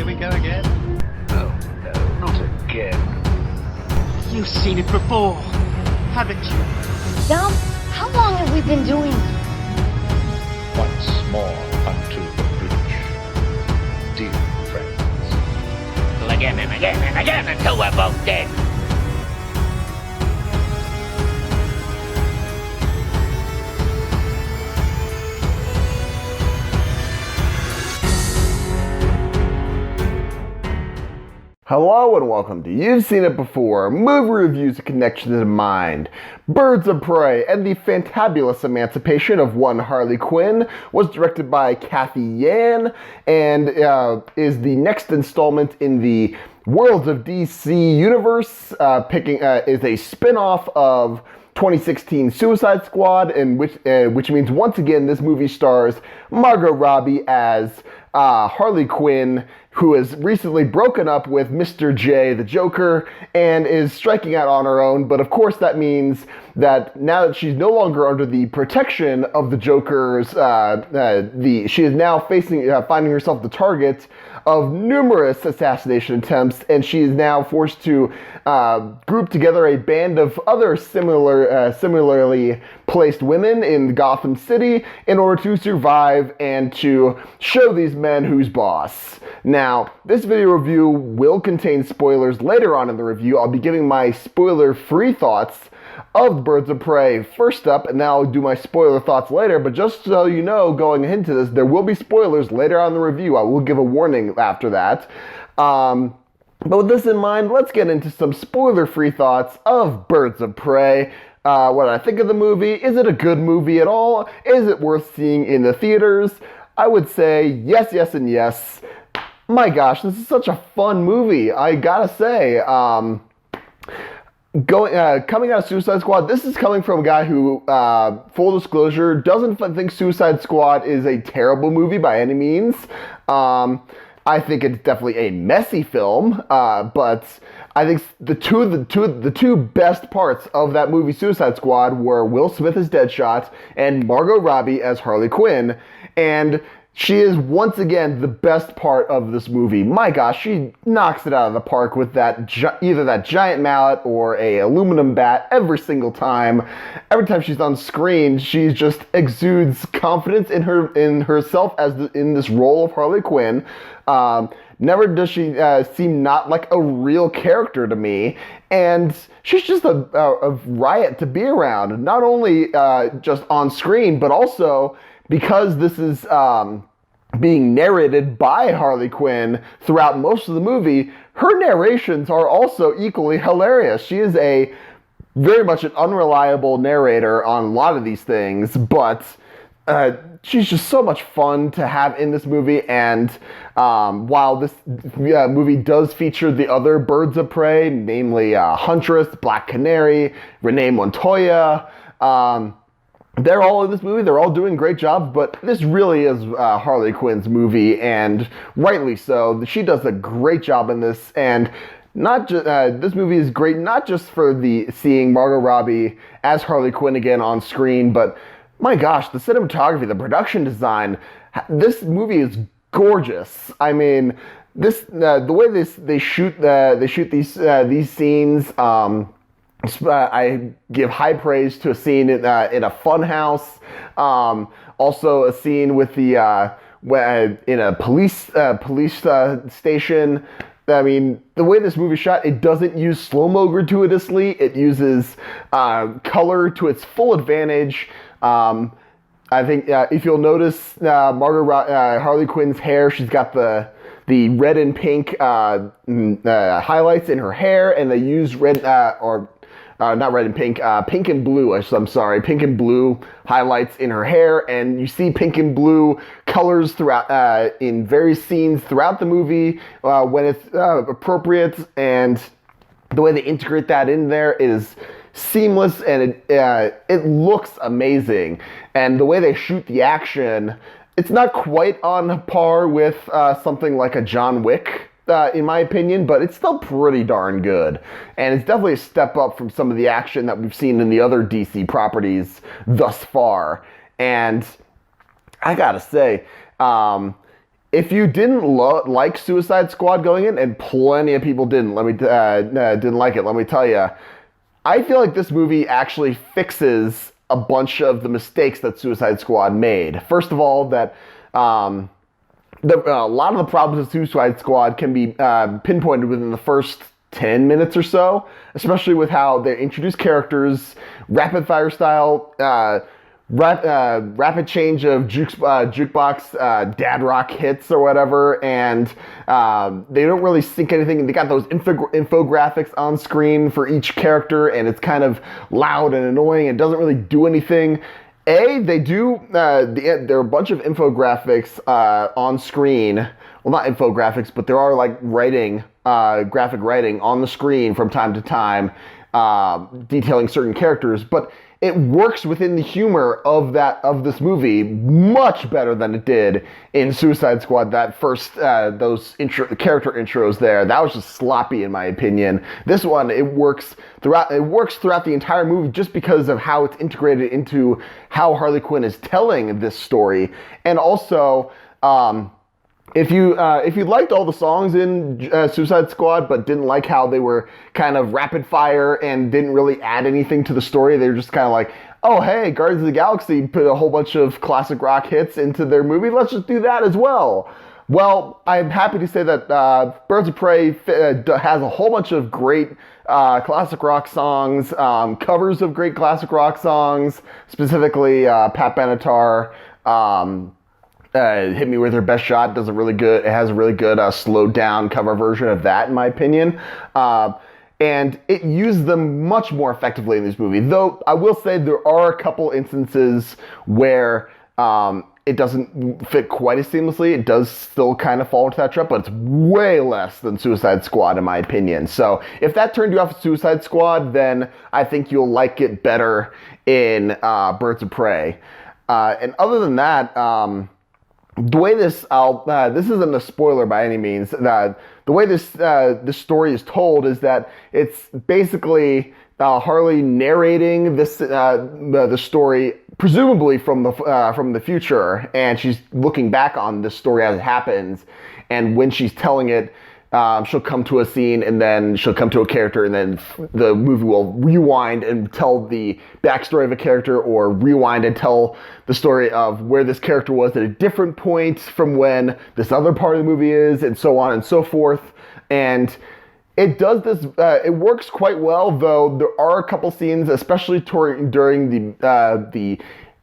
Here we go again. Oh, no, not again. You've seen it before, haven't you? Dom, how long have we been doing this? Once more unto the breach, dear friends. Again and again and again until we're both dead. Hello and welcome to You've Seen It Before, movie reviews, a connection to the mind. Birds of Prey and the Fantabulous Emancipation of One Harley Quinn was directed by Cathy Yan and is the next installment in the Worlds of DC universe, is a spin-off of 2016 Suicide Squad, which means once again this movie stars Margot Robbie as Harley Quinn, who has recently broken up with Mr. J, the Joker, and is striking out on her own. But of course that means that now that she's no longer under the protection of the Joker's, she is now finding herself the target of numerous assassination attempts, and she is now forced to group together a band of other similarly placed women in Gotham City in order to survive and to show these men who's boss. Now, this video review will contain spoilers later on in the review. I'll be giving my spoiler-free thoughts of Birds of Prey first up, and then I'll do my spoiler thoughts later. But just so you know, going into this, there will be spoilers later on in the review. I will give a warning after that. But with this in mind, let's get into some spoiler-free thoughts of Birds of Prey. What I think of the movie. Is it a good movie at all? Is it worth seeing in the theaters? I would say yes, yes, and yes. My gosh, this is such a fun movie, I gotta say. Coming out of Suicide Squad, this is coming from a guy who, full disclosure, doesn't think Suicide Squad is a terrible movie by any means. I think it's definitely a messy film, but I think the two best parts of that movie, Suicide Squad, were Will Smith as Deadshot and Margot Robbie as Harley Quinn, and she is once again the best part of this movie. My gosh, she knocks it out of the park with that either that giant mallet or a aluminum bat every single time. Every time she's on screen, she just exudes confidence in herself in this role of Harley Quinn. Never does she seem not like a real character to me, and she's just a riot to be around. Not only just on screen, but also because this is being narrated by Harley Quinn throughout most of the movie, her narrations are also equally hilarious. She is very much an unreliable narrator on a lot of these things, but she's just so much fun to have in this movie. And while this movie does feature the other Birds of Prey, namely Huntress, Black Canary, Renee Montoya, they're all in this movie. They're all doing great jobs, but this really is Harley Quinn's movie, and rightly so. She does a great job in this, and this movie is great not just for seeing Margot Robbie as Harley Quinn again on screen, but my gosh, the cinematography, the production design. This movie is gorgeous. I mean, the way they shoot these scenes. I give high praise to a scene in a fun house. Also a scene with in a police station. I mean, the way this movie shot, it doesn't use slow-mo gratuitously. It uses color to its full advantage. I think if you'll notice, Harley Quinn's hair, she's got the red and pink highlights in her hair, and they use not red and pink, pink and blue, I'm sorry, pink and blue highlights in her hair, and you see pink and blue colors throughout, in various scenes throughout the movie, when it's appropriate, and the way they integrate that in there is seamless, and it looks amazing. And the way they shoot the action, it's not quite on par with something like a John Wick, in my opinion, but it's still pretty darn good. And it's definitely a step up from some of the action that we've seen in the other DC properties thus far. And I gotta say, if you didn't like Suicide Squad going in, and plenty of people didn't, didn't like it. Let me tell you, I feel like this movie actually fixes a bunch of the mistakes that Suicide Squad made. First of all, that a lot of the problems with Suicide Squad can be pinpointed within the first 10 minutes or so, especially with how they introduce characters, rapid fire style, rapid change of jukebox dad rock hits or whatever, and they don't really sync anything. They got those infographics on screen for each character, and it's kind of loud and annoying. It doesn't really do anything. They do. There are a bunch of infographics on screen. Well, not infographics, but there are like graphic writing on the screen from time to time, detailing certain characters. But it works within the humor of this movie much better than it did in Suicide Squad. That first those character intros there, that was just sloppy in my opinion. This one, it works throughout the entire movie just because of how it's integrated into how Harley Quinn is telling this story. And also, if you liked all the songs in Suicide Squad but didn't like how they were kind of rapid fire and didn't really add anything to the story, they were just kind of like, oh hey, Guardians of the Galaxy put a whole bunch of classic rock hits into their movie, let's just do that as well. Well, I'm happy to say that Birds of Prey has a whole bunch of great classic rock songs, covers of great classic rock songs, specifically Pat Benatar. Hit Me With Her Best Shot does it has a really good slowed down cover version of that, in my opinion. And it used them much more effectively in this movie. Though I will say there are a couple instances where it doesn't fit quite as seamlessly. It does still kind of fall into that trap, but it's way less than Suicide Squad, in my opinion. So if that turned you off of Suicide Squad, then I think you'll like it better in Birds of Prey. And other than that, the way this isn't a spoiler by any means. The way this story is told is that it's basically Harley narrating the story, presumably from the future, and she's looking back on this story as it happens. And when she's telling it, she'll come to a scene, and then she'll come to a character, and then the movie will rewind and tell the backstory of a character, or rewind and tell the story of where this character was at a different point from when this other part of the movie is, and so on and so forth. And it does this, it works quite well, though there are a couple scenes, especially during the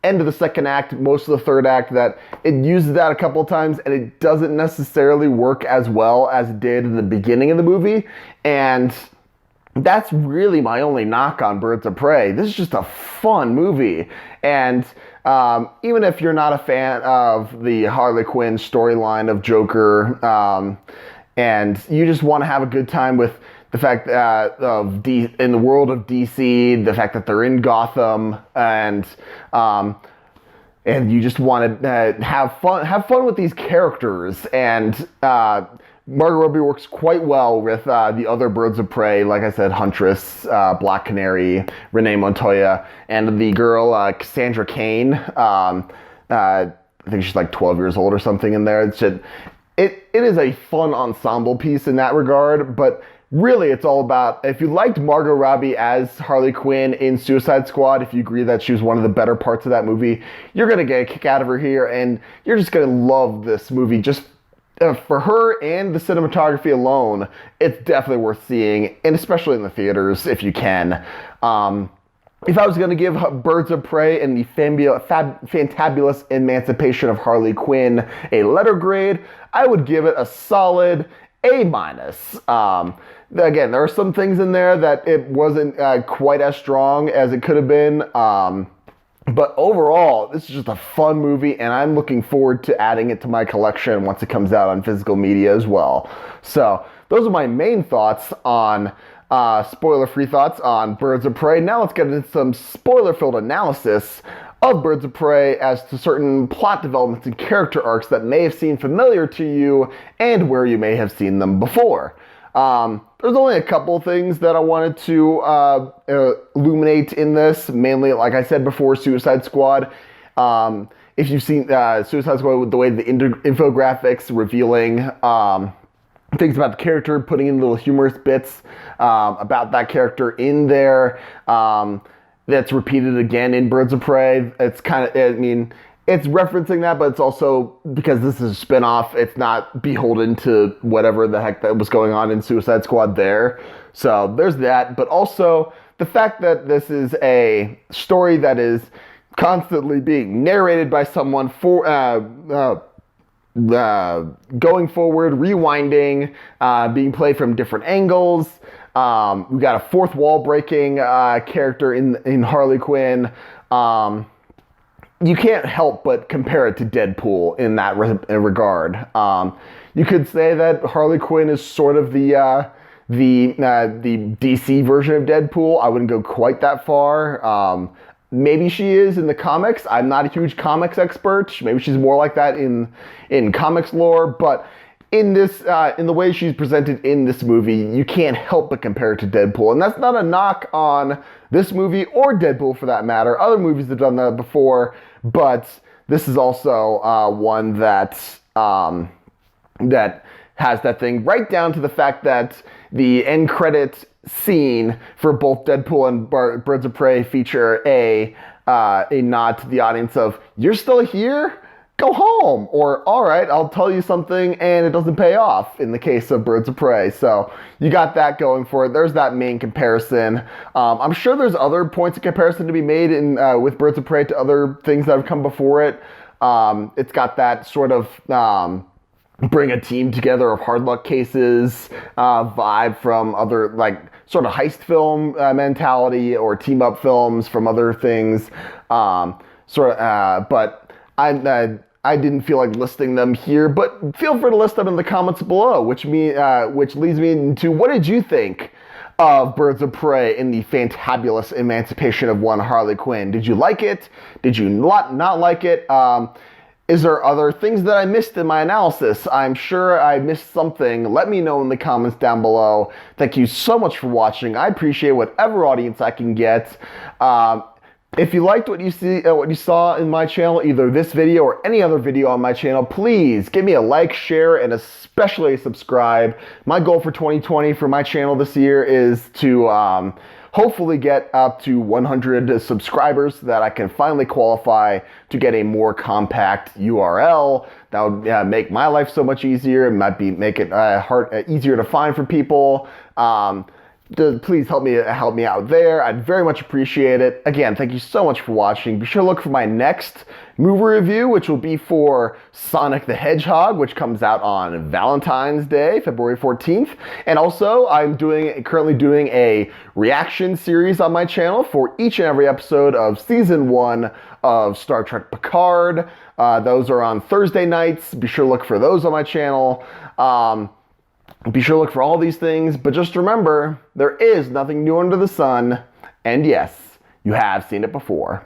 end of the second act, most of the third act, that it uses that a couple of times, and it doesn't necessarily work as well as it did in the beginning of the movie. And that's really my only knock on Birds of Prey. This is just a fun movie. And even if you're not a fan of the Harley Quinn storyline of Joker, and you just want to have a good time with the fact that in the world of DC, the fact that they're in Gotham, and you just want to have fun with these characters. And Margot Robbie works quite well with the other Birds of Prey, like I said, Huntress, Black Canary, Renee Montoya, and the girl Cassandra Cain. I think she's like 12 years old or something in there. It is a fun ensemble piece in that regard, but really, it's all about, if you liked Margot Robbie as Harley Quinn in Suicide Squad, if you agree that she was one of the better parts of that movie, you're going to get a kick out of her here, and you're just going to love this movie. Just for her and the cinematography alone, it's definitely worth seeing, and especially in the theaters, if you can. If I was going to give Birds of Prey and the Fantabulous Emancipation of Harley Quinn a letter grade, I would give it a solid A-. Again, there are some things in there that it wasn't quite as strong as it could have been. But overall, this is just a fun movie, and I'm looking forward to adding it to my collection once it comes out on physical media as well. So those are my main thoughts on spoiler-free thoughts on Birds of Prey. Now let's get into some spoiler-filled analysis of Birds of Prey as to certain plot developments and character arcs that may have seemed familiar to you and where you may have seen them before. There's only a couple things that I wanted to illuminate in this, mainly, like I said before, Suicide Squad. if you've seen Suicide Squad with the way the infographics revealing things about the character, putting in little humorous bits about that character in there. That's repeated again in Birds of Prey. It's kind of, I mean, it's referencing that, but it's also because this is a spinoff. It's not beholden to whatever the heck that was going on in Suicide Squad there. So there's that. But also the fact that this is a story that is constantly being narrated by someone for going forward, rewinding, being played from different angles. We got a fourth wall breaking character in Harley Quinn. You can't help but compare it to Deadpool in that regard. You could say that Harley Quinn is sort of the DC version of Deadpool. I wouldn't go quite that far. Maybe she is in the comics. I'm not a huge comics expert. Maybe she's more like that in comics lore, but in this, in the way she's presented in this movie, you can't help but compare it to Deadpool. And that's not a knock on this movie or Deadpool for that matter. Other movies have done that before, but this is also one that that has that thing, right down to the fact that the end credit scene for both Deadpool and Birds of Prey feature a nod to the audience of, "You're still here? Go home," or "All right, I'll tell you something," and it doesn't pay off in the case of Birds of Prey. So you got that going for it. There's that main comparison. I'm sure there's other points of comparison to be made in with Birds of Prey to other things that have come before it. It's got that sort of bring a team together of hard luck cases vibe from other, like, sort of heist film mentality, or team up films from other things. But I didn't feel like listing them here, but feel free to list them in the comments below, which leads me into, what did you think of Birds of Prey in the fantabulous emancipation of one Harley Quinn? Did you like it? Did you not like it? Is there other things that I missed in my analysis? I'm sure I missed something. Let me know in the comments down below. Thank you so much for watching. I appreciate whatever audience I can get. If you liked what you saw in my channel, either this video or any other video on my channel, please give me a like, share, and especially subscribe. My goal for 2020 for my channel this year is to hopefully get up to 100 subscribers so that I can finally qualify to get a more compact URL. That would make my life so much easier. It might make it easier to find for people. Please help me out there. I'd very much appreciate it. Again, thank you so much for watching. Be sure to look for my next movie review, which will be for Sonic the Hedgehog, which comes out on Valentine's Day, February 14th. And also, I'm currently doing a reaction series on my channel for each and every episode of Season 1 of Star Trek Picard. Those are on Thursday nights. Be sure to look for those on my channel. Be sure to look for all these things, but just remember, there is nothing new under the sun, and yes, you have seen it before.